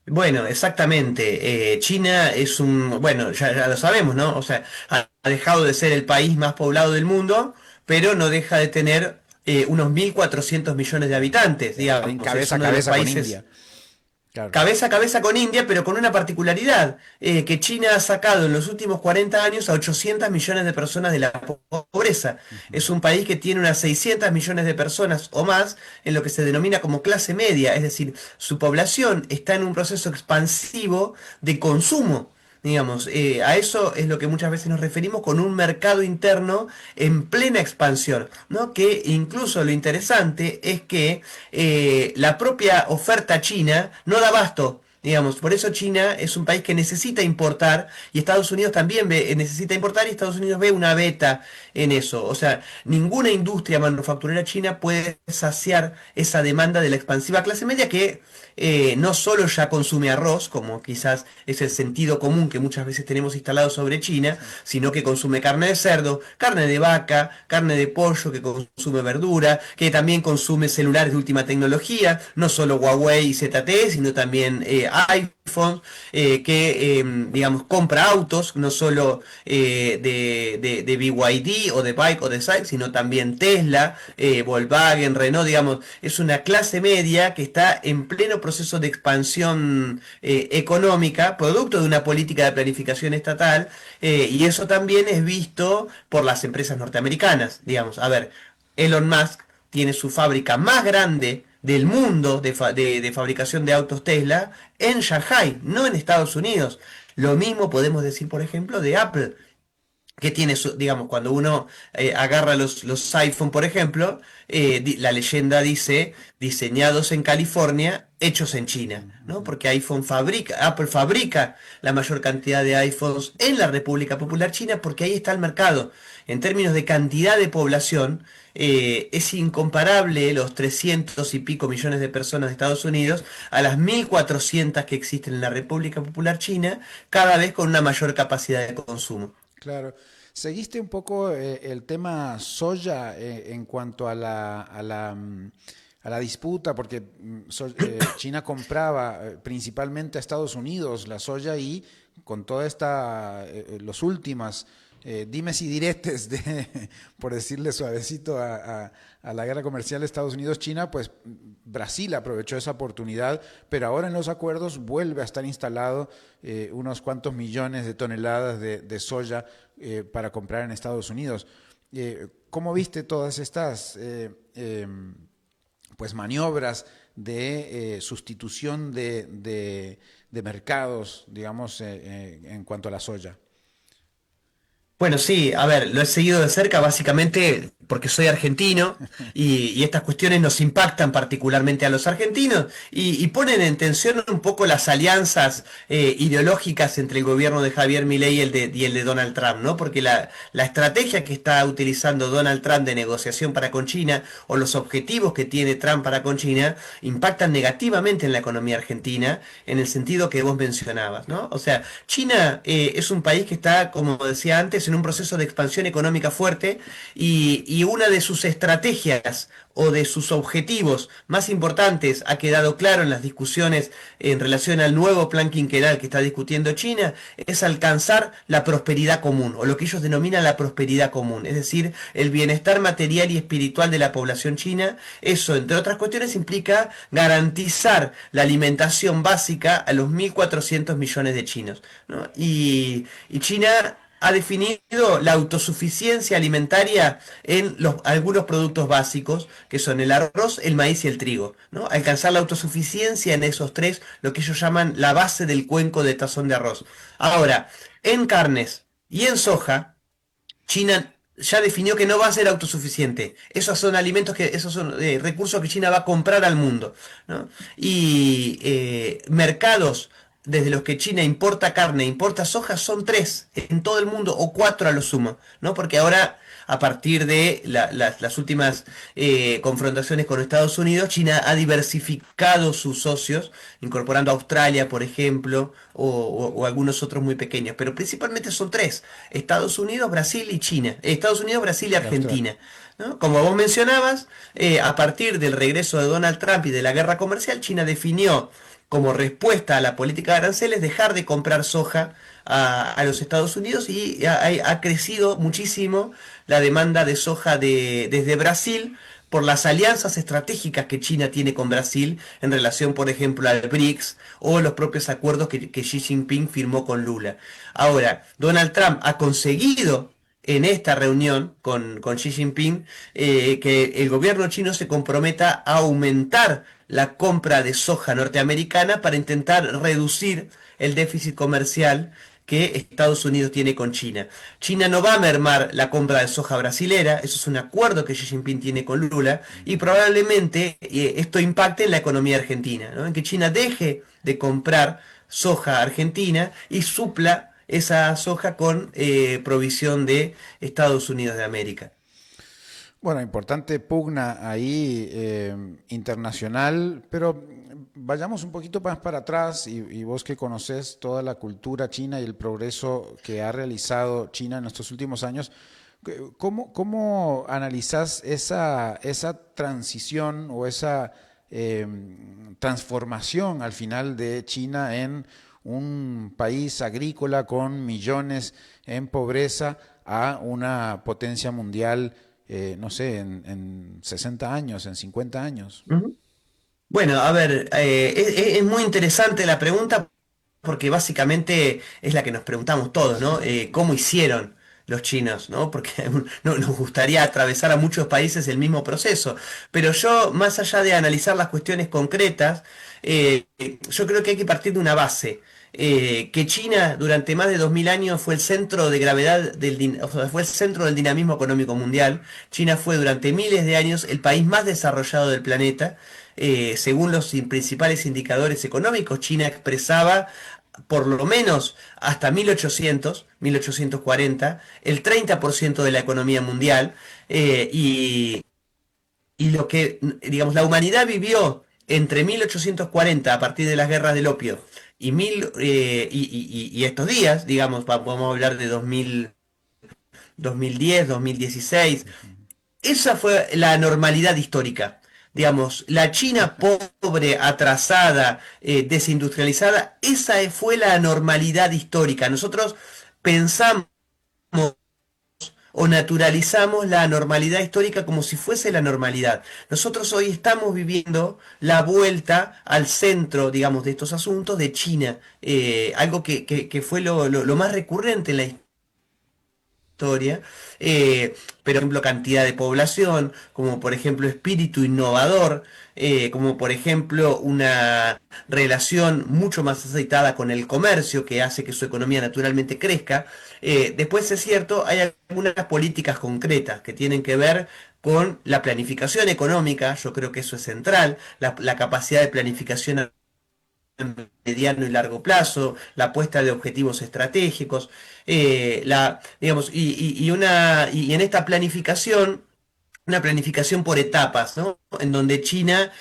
Bueno, exactamente. China es bueno, ya lo sabemos, ¿no? O sea, ha dejado de ser el país más poblado del mundo, pero no deja de tener unos 1.400 millones de habitantes, digamos. En Es cabeza a uno de los cabeza con países India. Claro. cabeza a cabeza con India, pero con una particularidad, que China ha sacado en los últimos 40 años a 800 millones de personas de la pobreza. Es un país que tiene unas 600 millones de personas o más en lo que se denomina como clase media, es decir, su población está en un proceso expansivo de consumo. Digamos, a eso es lo que muchas veces nos referimos con un mercado interno en plena expansión, ¿no? Que incluso lo interesante es que la propia oferta china no da abasto. Digamos, por eso China es un país que necesita importar y Estados Unidos también necesita importar y Estados Unidos ve una beta en eso. O sea, ninguna industria manufacturera china puede saciar esa demanda de la expansiva clase media que no solo ya consume arroz, como quizás es el sentido común que muchas veces tenemos instalado sobre China, sino que consume carne de cerdo, carne de vaca, carne de pollo, que consume verdura, que también consume celulares de última tecnología, no solo Huawei y ZTE, sino también iPhone, digamos, compra autos, no solo de BYD o de Bike o de SAIC, sino también Tesla, Volkswagen, Renault, digamos, es una clase media que está en pleno proceso de expansión económica, producto de una política de planificación estatal, y eso también es visto por las empresas norteamericanas, digamos, a ver, Elon Musk tiene su fábrica más grande del mundo de fabricación de autos Tesla en Shanghai, no en Estados Unidos. Lo mismo podemos decir, por ejemplo, de Apple, que tiene, digamos, cuando uno agarra los iPhone, por ejemplo, la leyenda dice, diseñados en California, hechos en China, ¿no? Porque Apple fabrica la mayor cantidad de iPhones en la República Popular China porque ahí está el mercado. En términos de cantidad de población, es incomparable los 300 y pico millones de personas de Estados Unidos a las 1.400 que existen en la República Popular China, cada vez con una mayor capacidad de consumo. Claro. Seguiste un poco el tema soya en cuanto a a la disputa, porque China compraba principalmente a Estados Unidos la soya y con toda los últimas dimes y diretes por decirle suavecito, a la guerra comercial de Estados Unidos-China, pues Brasil aprovechó esa oportunidad, pero ahora en los acuerdos vuelve a estar instalado unos cuantos millones de toneladas de soya para comprar en Estados Unidos. ¿Cómo viste todas estas pues maniobras de sustitución de mercados, digamos, en cuanto a la soya? Bueno, sí, a ver, lo he seguido de cerca básicamente porque soy argentino y estas cuestiones nos impactan particularmente a los argentinos y ponen en tensión un poco las alianzas ideológicas entre el gobierno de Javier Milei y el de Donald Trump, ¿no? Porque la estrategia que está utilizando Donald Trump de negociación para con China o los objetivos que tiene Trump para con China impactan negativamente en la economía argentina en el sentido que vos mencionabas, ¿no? O sea, China es un país que está, como decía antes, en un proceso de expansión económica fuerte y una de sus estrategias o de sus objetivos más importantes ha quedado claro en las discusiones en relación al nuevo plan quinquenal que está discutiendo China, es alcanzar la prosperidad común, o lo que ellos denominan la prosperidad común, es decir, el bienestar material y espiritual de la población china. Eso, entre otras cuestiones, implica garantizar la alimentación básica a los 1.400 millones de chinos, ¿no? Y China ha definido la autosuficiencia alimentaria en algunos productos básicos, que son el arroz, el maíz y el trigo, ¿no? Alcanzar la autosuficiencia en esos tres, lo que ellos llaman la base del cuenco de tazón de arroz. Ahora, en carnes y en soja, China ya definió que no va a ser autosuficiente. Esos son esos son recursos que China va a comprar al mundo, ¿no? Y mercados desde los que China importa carne, importa soja, son 3 en todo el mundo, o 4 a lo sumo, ¿no? Porque ahora a partir de las últimas confrontaciones con Estados Unidos, China ha diversificado sus socios, incorporando a Australia, por ejemplo, o algunos otros muy pequeños, pero principalmente son tres: Estados Unidos, Brasil y China. Estados Unidos, Brasil y Argentina, ¿no? Como vos mencionabas, a partir del regreso de Donald Trump y de la guerra comercial, China definió como respuesta a la política de aranceles dejar de comprar soja a los Estados Unidos, y ha crecido muchísimo la demanda de soja desde Brasil, por las alianzas estratégicas que China tiene con Brasil en relación, por ejemplo, al BRICS, o los propios acuerdos que Xi Jinping firmó con Lula. Ahora, Donald Trump ha conseguido en esta reunión con Xi Jinping que el gobierno chino se comprometa a aumentar la compra de soja norteamericana para intentar reducir el déficit comercial que Estados Unidos tiene con China. China no va a mermar la compra de soja brasilera, eso es un acuerdo que Xi Jinping tiene con Lula, y probablemente esto impacte en la economía argentina, ¿no? En que China deje de comprar soja argentina y supla esa soja con provisión de Estados Unidos de América. Bueno, importante pugna ahí internacional, pero vayamos un poquito más para atrás y vos que conoces toda la cultura china y el progreso que ha realizado China en estos últimos años, ¿cómo analizás esa transición o esa transformación al final de China en un país agrícola con millones en pobreza a una potencia mundial, no sé, en 60 años, en 50 años? Ujú. Bueno, a ver, es muy interesante la pregunta, porque básicamente es la que nos preguntamos todos, ¿no? ¿Cómo hicieron los chinos, ¿no? Porque no, nos gustaría atravesar a muchos países el mismo proceso. Pero yo, más allá de analizar las cuestiones concretas, yo creo que hay que partir de una base. Que China durante más de 2000 años fue el centro de gravedad o sea, fue el centro del dinamismo económico mundial. China fue durante miles de años el país más desarrollado del planeta. Según los principales indicadores económicos, China expresaba por lo menos hasta 1840 el 30% de la economía mundial, y lo que, digamos, la humanidad vivió entre 1840, a partir de las guerras del opio, y estos días, digamos, podemos hablar de 2010, 2016, esa fue la normalidad histórica. Digamos, la China pobre, atrasada, desindustrializada, esa fue la normalidad histórica. Nosotros pensamos o naturalizamos la normalidad histórica como si fuese la normalidad. Nosotros hoy estamos viviendo la vuelta al centro, digamos, de estos asuntos de China, algo que fue lo más recurrente en la historia, pero por ejemplo cantidad de población, como por ejemplo espíritu innovador, como por ejemplo una relación mucho más aceitada con el comercio que hace que su economía naturalmente crezca. Después es cierto, hay algunas políticas concretas que tienen que ver con la planificación económica. Yo creo que eso es central, la capacidad de planificación a mediano y largo plazo, la puesta de objetivos estratégicos, digamos, y en esta planificación, una planificación por etapas, ¿no? En donde China,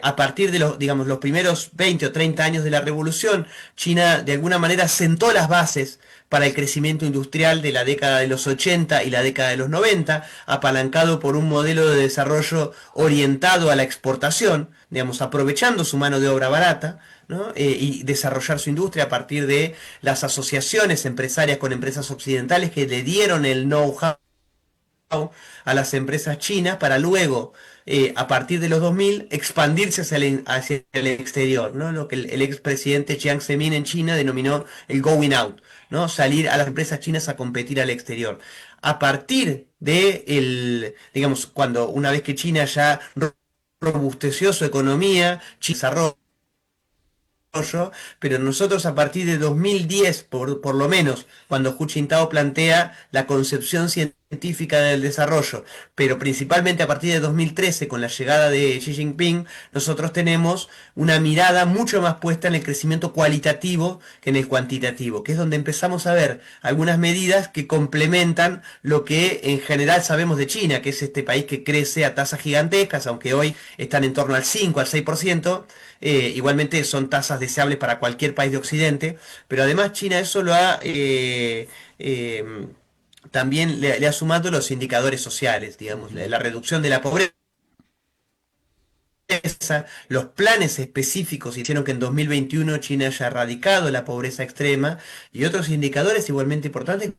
a partir de digamos, los primeros 20 o 30 años de la revolución, China de alguna manera sentó las bases para el crecimiento industrial de la década de los 80 y la década de los 90, apalancado por un modelo de desarrollo orientado a la exportación, digamos, aprovechando su mano de obra barata, ¿no? Y desarrollar su industria a partir de las asociaciones empresarias con empresas occidentales que le dieron el know-how a las empresas chinas para luego, a partir de los 2000, expandirse hacia el exterior, ¿no? Lo que el expresidente Jiang Zemin en China denominó el going out, ¿no? Salir a las empresas chinas a competir al exterior. A partir de digamos, una vez que China ya robusteció su economía, China pero nosotros a partir de 2010, por lo menos, cuando Hu Jintao plantea la concepción científica científica del desarrollo, pero principalmente a partir de 2013, con la llegada de Xi Jinping, nosotros tenemos una mirada mucho más puesta en el crecimiento cualitativo que en el cuantitativo, que es donde empezamos a ver algunas medidas que complementan lo que en general sabemos de China, que es este país que crece a tasas gigantescas, aunque hoy están en torno al 5, al 6%. Igualmente son tasas deseables para cualquier país de Occidente, pero además China eso lo ha... también le ha sumado los indicadores sociales, digamos, la reducción de la pobreza, los planes específicos hicieron que en 2021 China haya erradicado la pobreza extrema y otros indicadores igualmente importantes,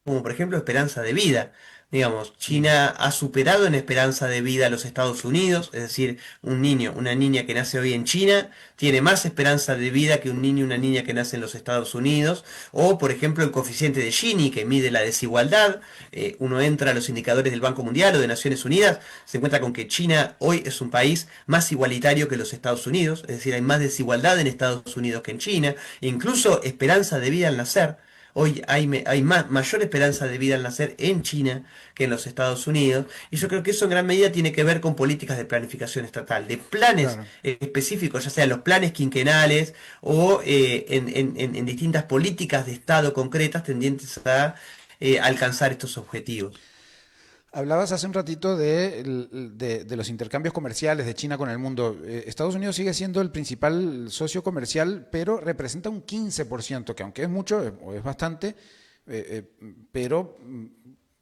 como por ejemplo esperanza de vida. Digamos, China ha superado en esperanza de vida a los Estados Unidos, es decir, un niño, una niña que nace hoy en China tiene más esperanza de vida que un niño, una niña que nace en los Estados Unidos, o por ejemplo el coeficiente de Gini que mide la desigualdad. Uno entra a los indicadores del Banco Mundial o de Naciones Unidas, se encuentra con que China hoy es un país más igualitario que los Estados Unidos, es decir, hay más desigualdad en Estados Unidos que en China, incluso esperanza de vida al nacer. Hoy hay mayor esperanza de vida al nacer en China que en los Estados Unidos, y yo creo que eso en gran medida tiene que ver con políticas de planificación estatal, de planes Claro. específicos, ya sea los planes quinquenales o en distintas políticas de Estado concretas tendientes a alcanzar estos objetivos. Hablabas hace un ratito de los intercambios comerciales de China con el mundo. Estados Unidos sigue siendo el principal socio comercial, pero representa un 15%, que aunque es mucho, o es bastante, pero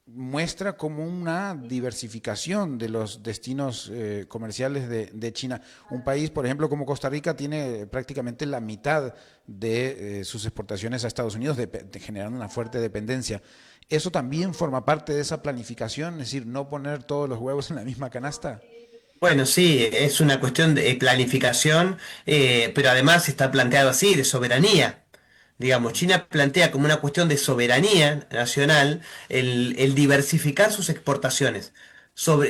muestra como una diversificación de los destinos comerciales de China. Un país, por ejemplo, como Costa Rica, tiene prácticamente la mitad de sus exportaciones a Estados Unidos, generando una fuerte dependencia. ¿Eso también forma parte de esa planificación? Es decir, no poner todos los huevos en la misma canasta. Bueno, sí, es una cuestión de planificación, pero además está planteado así, de soberanía. Digamos, China plantea como una cuestión de soberanía nacional el diversificar sus exportaciones. Sobre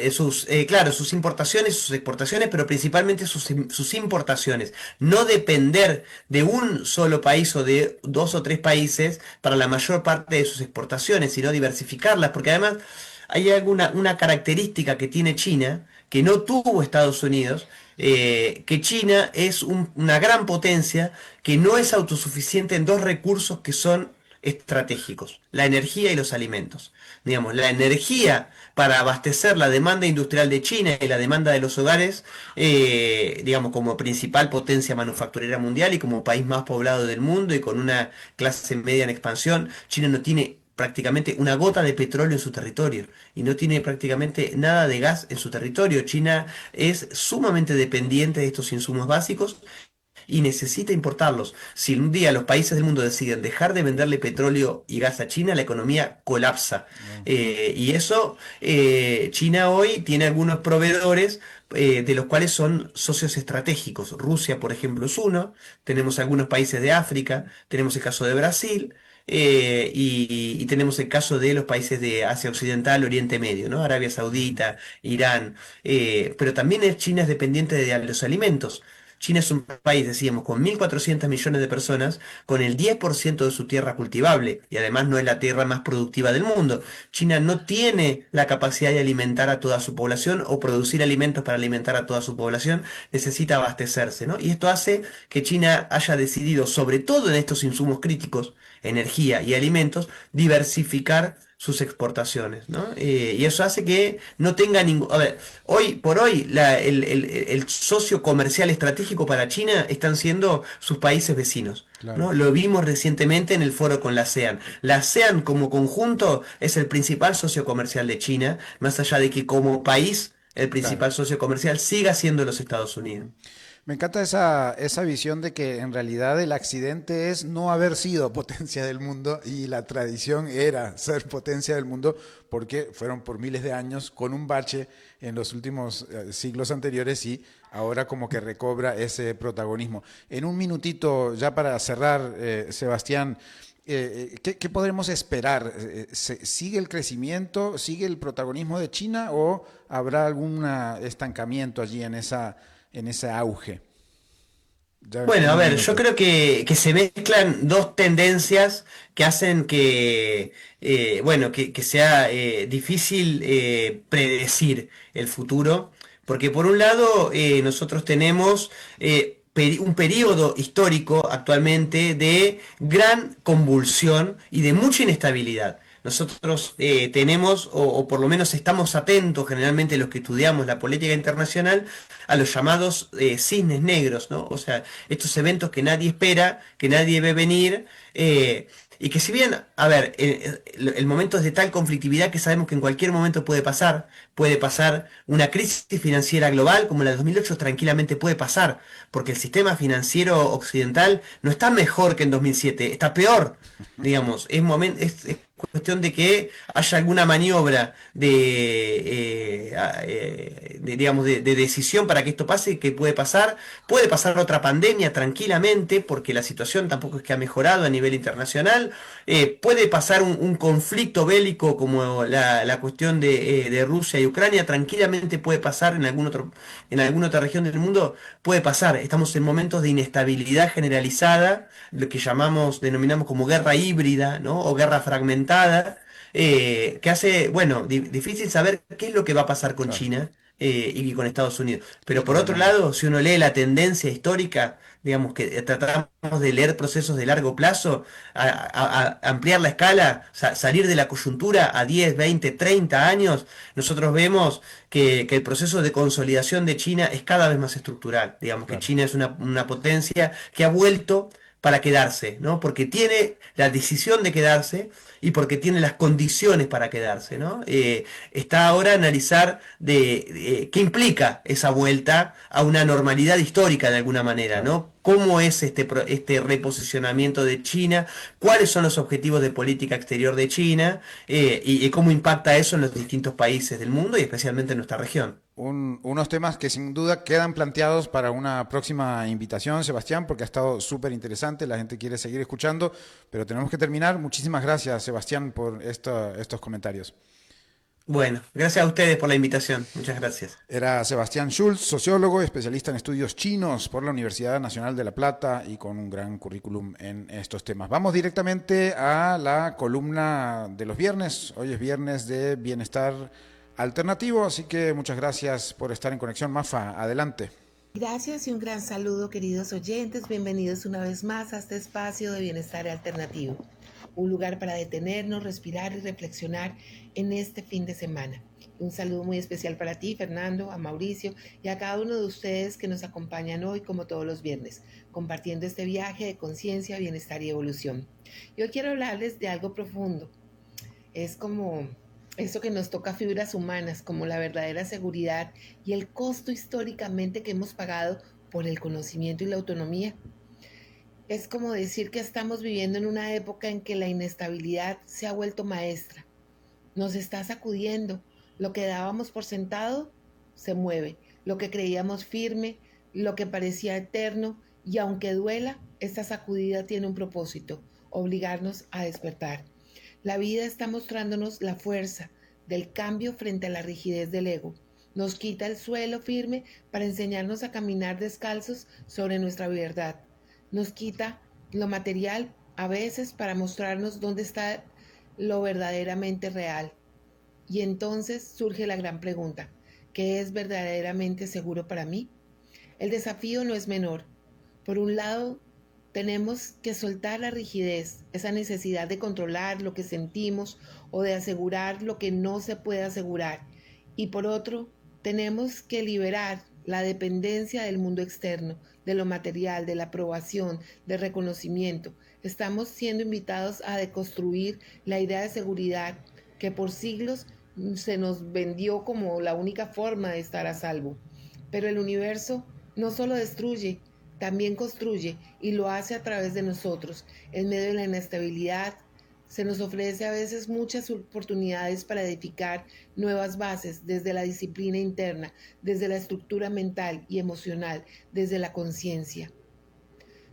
claro, sus importaciones, sus exportaciones, pero principalmente sus importaciones. No depender de un solo país o de dos o tres países para la mayor parte de sus exportaciones, sino diversificarlas, porque además hay una característica que tiene China que no tuvo Estados Unidos, que China es una gran potencia que no es autosuficiente en dos recursos que son estratégicos, la energía y los alimentos. Digamos, la energía para abastecer la demanda industrial de China y la demanda de los hogares, digamos, como principal potencia manufacturera mundial y como país más poblado del mundo y con una clase media en expansión, China no tiene prácticamente una gota de petróleo en su territorio y no tiene prácticamente nada de gas en su territorio. China es sumamente dependiente de estos insumos básicos y necesita importarlos. Si un día los países del mundo deciden dejar de venderle petróleo y gas a China, la economía colapsa. Y eso, China hoy tiene algunos proveedores de los cuales son socios estratégicos. Rusia, por ejemplo, es uno. Tenemos algunos países de África. Tenemos el caso de Brasil. Y tenemos el caso de los países de Asia Occidental, Oriente Medio, ¿no? Arabia Saudita, Irán. Pero también China es dependiente de los alimentos. China es un país, decíamos, con 1.400 millones de personas, con el 10% de su tierra cultivable, y además no es la tierra más productiva del mundo. China no tiene la capacidad de alimentar a toda su población o producir alimentos para alimentar a toda su población, necesita abastecerse, ¿no? Y esto hace que China haya decidido, sobre todo en estos insumos críticos, energía y alimentos, diversificar sus exportaciones, ¿no? Y eso hace que no tenga ningún... A ver, hoy por hoy el socio comercial estratégico para China están siendo sus países vecinos, Claro. ¿no? Lo vimos recientemente en el foro con la ASEAN. La ASEAN como conjunto es el principal socio comercial de China, más allá de que como país el Claro. principal socio comercial siga siendo los Estados Unidos. Me encanta esa visión de que en realidad el accidente es no haber sido potencia del mundo y la tradición era ser potencia del mundo porque fueron por miles de años con un bache en los últimos siglos anteriores y ahora como que recobra ese protagonismo. En un minutito, ya para cerrar, Sebastián, ¿qué podremos esperar? ¿Sigue el crecimiento, sigue el protagonismo de China o habrá algún estancamiento allí en ese auge? Ya Bueno, en a un ver, yo minuto. creo que se mezclan dos tendencias que hacen que, bueno, que sea difícil predecir el futuro, porque por un lado nosotros tenemos un periodo histórico actualmente de gran convulsión y de mucha inestabilidad. Nosotros tenemos, o por lo menos estamos atentos, generalmente los que estudiamos la política internacional, a los llamados cisnes negros, ¿no? O sea, estos eventos que nadie espera, que nadie ve venir, y que si bien, a ver, el momento es de tal conflictividad que sabemos que en cualquier momento puede pasar una crisis financiera global como la de 2008, tranquilamente puede pasar, porque el sistema financiero occidental no está mejor que en 2007, está peor, digamos, es cuestión de que haya alguna maniobra digamos, de decisión para que esto pase, que puede pasar otra pandemia tranquilamente, porque la situación tampoco es que ha mejorado a nivel internacional, puede pasar un conflicto bélico como la cuestión de Rusia y Ucrania, tranquilamente puede pasar en alguna otra región del mundo, puede pasar, estamos en momentos de inestabilidad generalizada, lo que denominamos como guerra híbrida, ¿no? O guerra fragmentada, que hace, bueno, difícil saber qué es lo que va a pasar con Claro, China y con Estados Unidos. Pero por estoy de otro acuerdo. lado, si uno lee la tendencia histórica, digamos que tratamos de leer procesos de largo plazo, a ampliar la escala, salir de la coyuntura a 10, 20, 30 años, nosotros vemos que el proceso de consolidación de China es cada vez más estructural. Digamos que Claro. China es una potencia que ha vuelto para quedarse, ¿no? Porque tiene la decisión de quedarse y porque tiene las condiciones para quedarse, ¿no? Está ahora a analizar qué implica esa vuelta a una normalidad histórica de alguna manera, Claro. ¿no? ¿Cómo es este reposicionamiento de China? ¿Cuáles son los objetivos de política exterior de China? Y cómo impacta eso en los distintos países del mundo y especialmente en nuestra región. Unos temas que sin duda quedan planteados para una próxima invitación, Sebastián, porque ha estado súper interesante, la gente quiere seguir escuchando, pero tenemos que terminar. Muchísimas gracias, Sebastián, por estos comentarios. Bueno, gracias a ustedes por la invitación. Muchas gracias. Era Sebastián Schulz, sociólogo, especialista en estudios chinos por la Universidad Nacional de La Plata y con un gran currículum en estos temas. Vamos directamente a la columna de los viernes. Hoy es viernes de bienestar alternativo, así que muchas gracias por estar en conexión. Mafa, adelante. Gracias y un gran saludo, queridos oyentes. Bienvenidos una vez más a este espacio de bienestar alternativo. Un lugar para detenernos, respirar y reflexionar en este fin de semana. Un saludo muy especial para ti, Fernando, a Mauricio y a cada uno de ustedes que nos acompañan hoy como todos los viernes, compartiendo este viaje de conciencia, bienestar y evolución. Y hoy quiero hablarles de algo profundo. Es como eso que nos toca fibras humanas, como la verdadera seguridad y el costo históricamente que hemos pagado por el conocimiento y la autonomía. Es como decir que estamos viviendo en una época en que la inestabilidad se ha vuelto maestra. Nos está sacudiendo. Lo que dábamos por sentado se mueve. Lo que creíamos firme, lo que parecía eterno, y aunque duela, esta sacudida tiene un propósito: obligarnos a despertar. La vida está mostrándonos la fuerza del cambio frente a la rigidez del ego. Nos quita el suelo firme para enseñarnos a caminar descalzos sobre nuestra verdad. Nos quita lo material a veces para mostrarnos dónde está lo verdaderamente real. Y entonces surge la gran pregunta: ¿qué es verdaderamente seguro para mí? El desafío no es menor. Por un lado, tenemos que soltar la rigidez, esa necesidad de controlar lo que sentimos o de asegurar lo que no se puede asegurar. Y por otro, tenemos que liberar la dependencia del mundo externo, de lo material, de la aprobación, del reconocimiento. Estamos siendo invitados a deconstruir la idea de seguridad que por siglos se nos vendió como la única forma de estar a salvo. Pero el universo no solo destruye, también construye, y lo hace a través de nosotros. En medio de la inestabilidad, se nos ofrece a veces muchas oportunidades para edificar nuevas bases desde la disciplina interna, desde la estructura mental y emocional, desde la conciencia.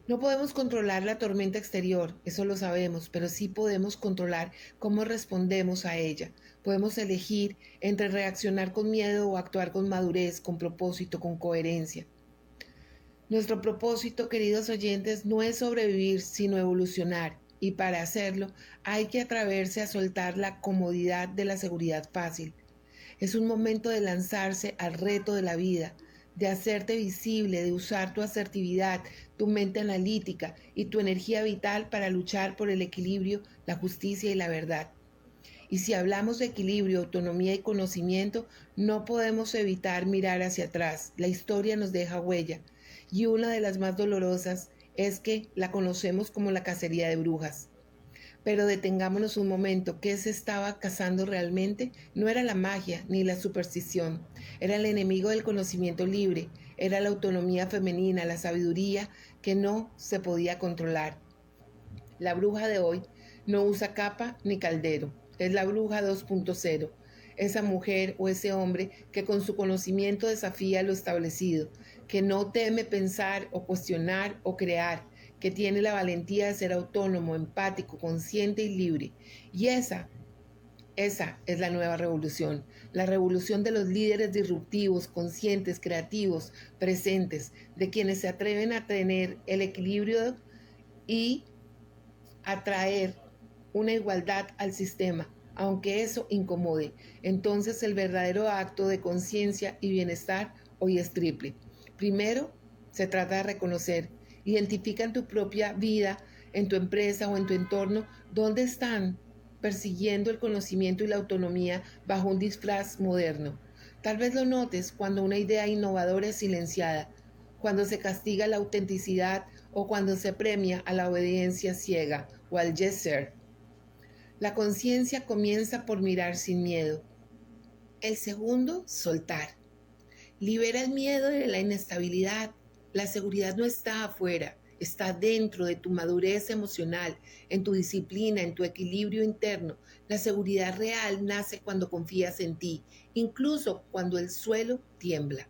No podemos controlar la tormenta exterior, eso lo sabemos, pero sí podemos controlar cómo respondemos a ella. Podemos elegir entre reaccionar con miedo o actuar con madurez, con propósito, con coherencia. Nuestro propósito, queridos oyentes, no es sobrevivir, sino evolucionar. Y para hacerlo, hay que atreverse a soltar la comodidad de la seguridad fácil. Es un momento de lanzarse al reto de la vida, de hacerte visible, de usar tu asertividad, tu mente analítica y tu energía vital para luchar por el equilibrio, la justicia y la verdad. Y si hablamos de equilibrio, autonomía y conocimiento, no podemos evitar mirar hacia atrás. La historia nos deja huella, y una de las más dolorosas es que la conocemos como la cacería de brujas. Pero detengámonos un momento. ¿Qué se estaba cazando realmente? No era la magia ni la superstición. Era el enemigo del conocimiento libre. Era la autonomía femenina, la sabiduría que no se podía controlar. La bruja de hoy no usa capa ni caldero. Es la bruja 2.0. Esa mujer o ese hombre que con su conocimiento desafía lo establecido, que no teme pensar o cuestionar o crear, que tiene la valentía de ser autónomo, empático, consciente y libre. Y esa es la nueva revolución, la revolución de los líderes disruptivos, conscientes, creativos, presentes, de quienes se atreven a tener el equilibrio y a traer una igualdad al sistema, aunque eso incomode. Entonces el verdadero acto de conciencia y bienestar hoy es triple. Primero, se trata de reconocer. Identifica en tu propia vida, en tu empresa o en tu entorno, dónde están persiguiendo el conocimiento y la autonomía bajo un disfraz moderno. Tal vez lo notes cuando una idea innovadora es silenciada, cuando se castiga la autenticidad o cuando se premia a la obediencia ciega o al yes sir. La conciencia comienza por mirar sin miedo. El segundo, soltar. Libera el miedo de la inestabilidad. La seguridad no está afuera, está dentro de tu madurez emocional, en tu disciplina, en tu equilibrio interno. La seguridad real nace cuando confías en ti, incluso cuando el suelo tiembla.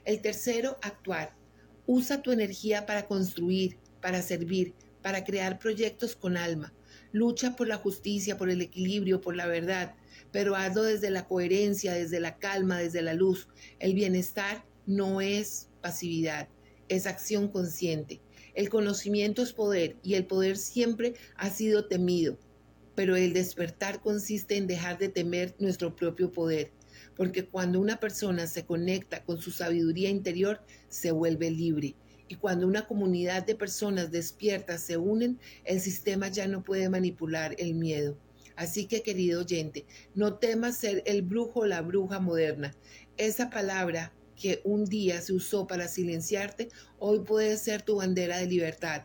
El tercero, actuar. Usa tu energía para construir, para servir, para crear proyectos con alma. Lucha por la justicia, por el equilibrio, por la verdad, pero hazlo desde la coherencia, desde la calma, desde la luz. El bienestar no es pasividad. Es acción consciente. El conocimiento es poder y el poder siempre ha sido temido, pero el despertar consiste en dejar de temer nuestro propio poder, porque cuando una persona se conecta con su sabiduría interior, se vuelve libre. Y cuando una comunidad de personas despiertas se unen, el sistema ya no puede manipular el miedo. Así que, querido oyente, no temas ser el brujo o la bruja moderna. Esa palabra que un día se usó para silenciarte, hoy puede ser tu bandera de libertad.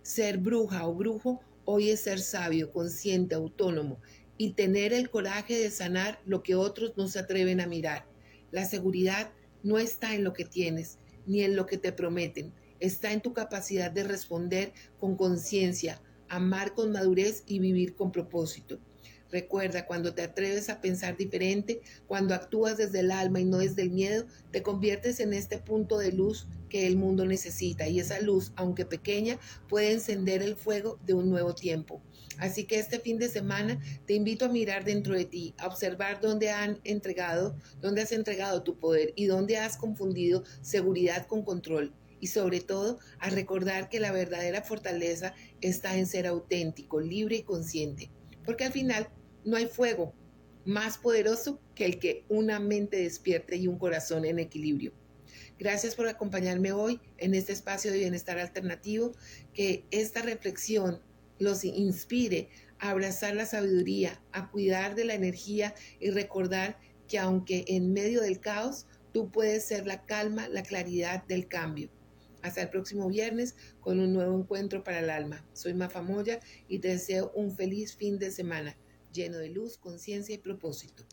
Ser bruja o brujo hoy es ser sabio, consciente, autónomo y tener el coraje de sanar lo que otros no se atreven a mirar. La seguridad no está en lo que tienes, ni en lo que te prometen. Está en tu capacidad de responder con conciencia, amar con madurez y vivir con propósito. Recuerda, cuando te atreves a pensar diferente, cuando actúas desde el alma y no desde el miedo, te conviertes en este punto de luz que el mundo necesita. Y esa luz, aunque pequeña, puede encender el fuego de un nuevo tiempo. Así que este fin de semana te invito a mirar dentro de ti, a observar dónde has entregado tu poder y dónde has confundido seguridad con control. Y sobre todo, a recordar que la verdadera fortaleza está en ser auténtico, libre y consciente. Porque al final no hay fuego más poderoso que el que una mente despierte y un corazón en equilibrio. Gracias por acompañarme hoy en este espacio de bienestar alternativo. Que esta reflexión los inspire a abrazar la sabiduría, a cuidar de la energía y recordar que aunque en medio del caos, tú puedes ser la calma, la claridad del cambio. Hasta el próximo viernes con un nuevo encuentro para el alma. Soy Mafa Moya y te deseo un feliz fin de semana lleno de luz, conciencia y propósito.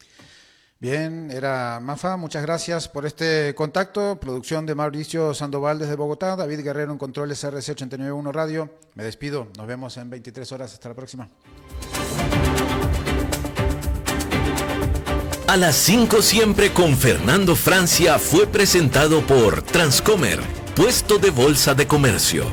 Bien, era Mafa, muchas gracias por este contacto. Producción de Mauricio Sandoval desde Bogotá, David Guerrero en Controles RC 891 Radio. Me despido, nos vemos en 23 horas. Hasta la próxima. A las 5 siempre con Fernando Francia fue presentado por Transcomer, puesto de bolsa de comercio.